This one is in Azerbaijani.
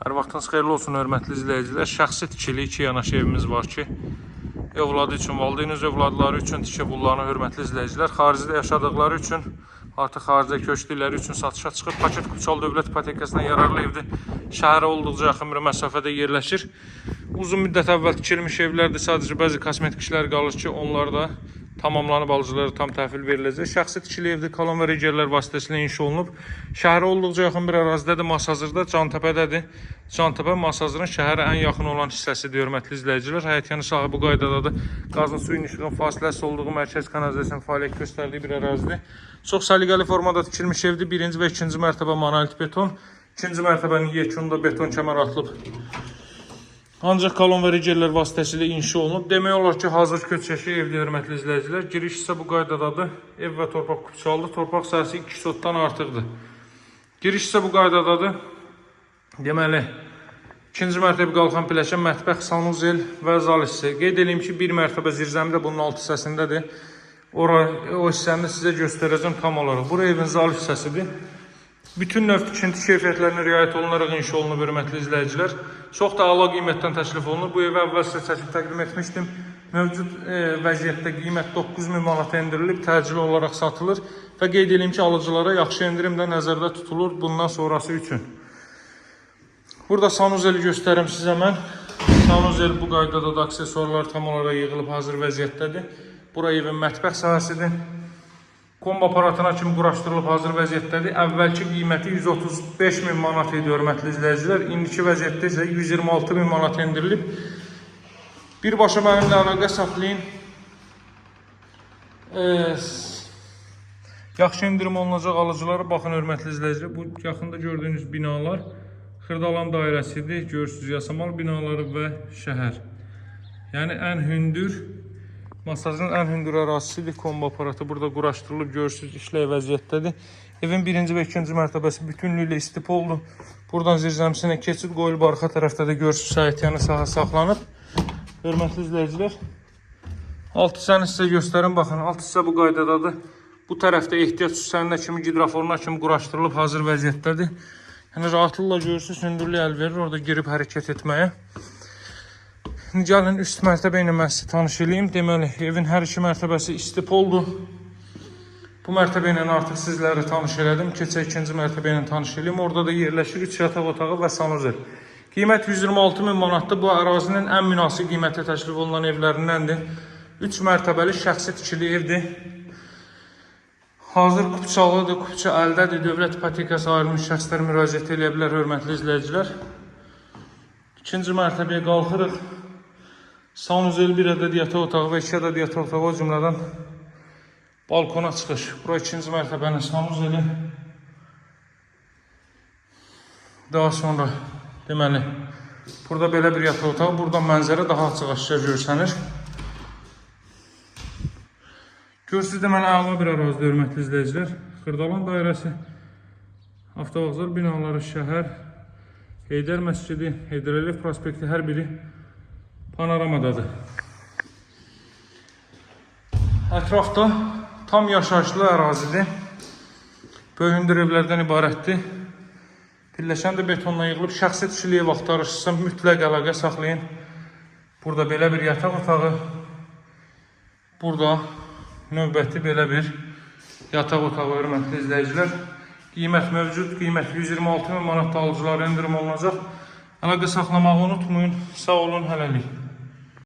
Hər vaxtınız xeyirli olsun, hörmətli izləyicilər. Şəxsi tikili 2 yanaşı evimiz var ki, övladı üçün, valideyniniz övladları üçün tikə pullarını, hörmətli izləyicilər, xaricdə yaşadıqları üçün, artıq xaricə köçdükləri üçün satışa çıxıb. Paket Kuçal Dövlət İpotekasına yararlı evdir. Şəhərə olduqca yaxın bir məsafədə yerləşir. Uzun müddət əvvəl tikilmiş evlərdir. Sadəcə bəzi kosmetik işlər qalır ki, onlar da tamamlanıb alıcılara tam təhvil veriləcək. Şəxsi tikili evdə kolon və regerlər vasitəsilə inşa olunub. Şəhərə olduqca yaxın bir ərazidədir. Masazırda Cantəpədədir. Cantəpə Masazırın şəhərə ən yaxın olan hissəsidir, hörmətli izləyicilər. Həyətyanı sahəsi bu qaydadadır. Qazın, suyun, işığın fasiləsi olduğu mərkəz kanalizasiyasının fəaliyyət göstərdiyi bir ərazidir. Çox səliqəli formada tikilmiş evdir. Birinci və ikinci mərtəbə monolit beton. İkinci mərtəbənin yekununda beton kəmər atılıb. Ancaq kolon və regerlər vasitəsilə inşa olunub. Demək olar ki, hazır köçəşi evdir, hörmətli izləyicilər. Giriş isə bu qaydadadır. Ev və torpaq Kuçaldır. Torpaq sahəsi 2 sotdan artıqdır. Giriş isə bu qaydadadır. Deməli, ikinci mərtəbə qalxan pilləkən, mətbəx, sanuzel və zal hissə. Qeyd edeyim ki, bir mərtəbə zirzəmi də bunun alt hissəsindədir. O hissəni sizə göstərəcəm tam olaraq. Bura evin zal hissəsidir. Bütün növ tikinti keyfiyyətlərinə riayət olunaraq inşa olunub, hörmətli izləyicilər. Çox da əla qiymətdən təklif olunur. Bu evi əvvəl sizə çəkib təqdim etmişdim. Mövcud vəziyyətdə qiymət 9000 manata endirilib, təcili olaraq satılır və qeyd edeyim ki, alıcılara yaxşı endirim də nəzərdə tutulur bundan sonrası üçün. Burada sanuzeli göstərim sizə mən. Sanuzel bu qaydada da aksesuarlar tam olaraq yığılıb hazır vəziyyətdədir. Bura evin mətbəx sahəsidir. Kombo aparatına kimi quraşdırılıb hazır vəziyyətdədir. Əvvəlki qiyməti 135.000 manat idi, hörmətli izləyicilər. İndiki vəziyyətdə isə 126.000 manat endirilib. Birbaşa mənimlə əlaqə saxlayın. Yaxşı endirim olunacaq alıcılara. Baxın, hörmətli izləyicilər, bu yaxında gördüyünüz binalar Xırdalan dairəsidir. Görürsünüz, Yasamal binaları və şəhər. Yəni ən hündür, masajın ən hündür ərazisidir. Kombo aparatı burada quraşdırılıb, görürsünüz, işləyə vəziyyətdədir. Evin birinci və ikinci mərtəbəsi bütünlüklə istif oldu. Buradan zirzəmisinə keçid qoyulub, arxa tərəfdə də görürsünüz, həyətyanı sahə saxlanıb. Hörmətli izləyicilər, alt hissəni sizə göstərin, baxın, alt hissə bu qaydadadır. Bu tərəfdə ehtiyac süsəninə kimi, gidraforuna kimi quraşdırılıb, hazır vəziyyətdədir. Yəni, rahatlıqla görürsünüz, hündürlük əl verir, orada girib hərəkət etməyə. Gəlin üst mərtəbə ilə mən sizə tanış edeyim. Deməli, evin hər iki mərtəbəsi istif oldu. Bu mərtəbə ilə artıq sizləri tanış elədim. Keçək ikinci mərtəbə ilə tanış edeyim. Orada da yerləşir 3 yataq otağı və sanuzel. Qiymət 126.000 manatdır. Bu ərazinin ən münasib qiymətə təklif olunan evlərindəndir. 3 mərtəbəli şəxsi tikili evdir. Hazır Kuçalıdır, Kuça əldədir. Dövlət İpotekası ayrılmış şəxslər müraciət edə bilər, hörmətli izləyicilər. İkinci mərtəbəyə qalxırıq. Sanuzel bir ədəd yataq otağı və 2 ədəd yataq otağı, o cümlədən balkona çıxış. Bura ikinci mərtəbənin sanuzeli. Daha sonra, deməli, burada belə bir yataq otağı, buradan mənzərə daha açıq aşkar görsənir. Görürsünüz, deməli, əla bir ərazidə, hörmətli izləyicilər. Xırdalan dairəsi, avtovağzal binaları, şəhər, Heydər məscidi, Heydər Əliyev prospekti, hər biri panoramadadır. Ətrafda tam yaşayışlı ərazidir. Böyük hündür evlərdən ibarətdir. Pilləkən də betonla yığılıb. Şəxsi tikili ev axtarırsınızsa mütləq əlaqə saxlayın. Burada belə bir yataq otağı, burada növbəti belə bir yataq otağı, hörmətli izləyicilər. Qiymət mövcud, qiymət 126.000 manat alıcılara endirim olunacaq. Əlaqə saxlamağı unutmayın. Sağ olun, hələlik.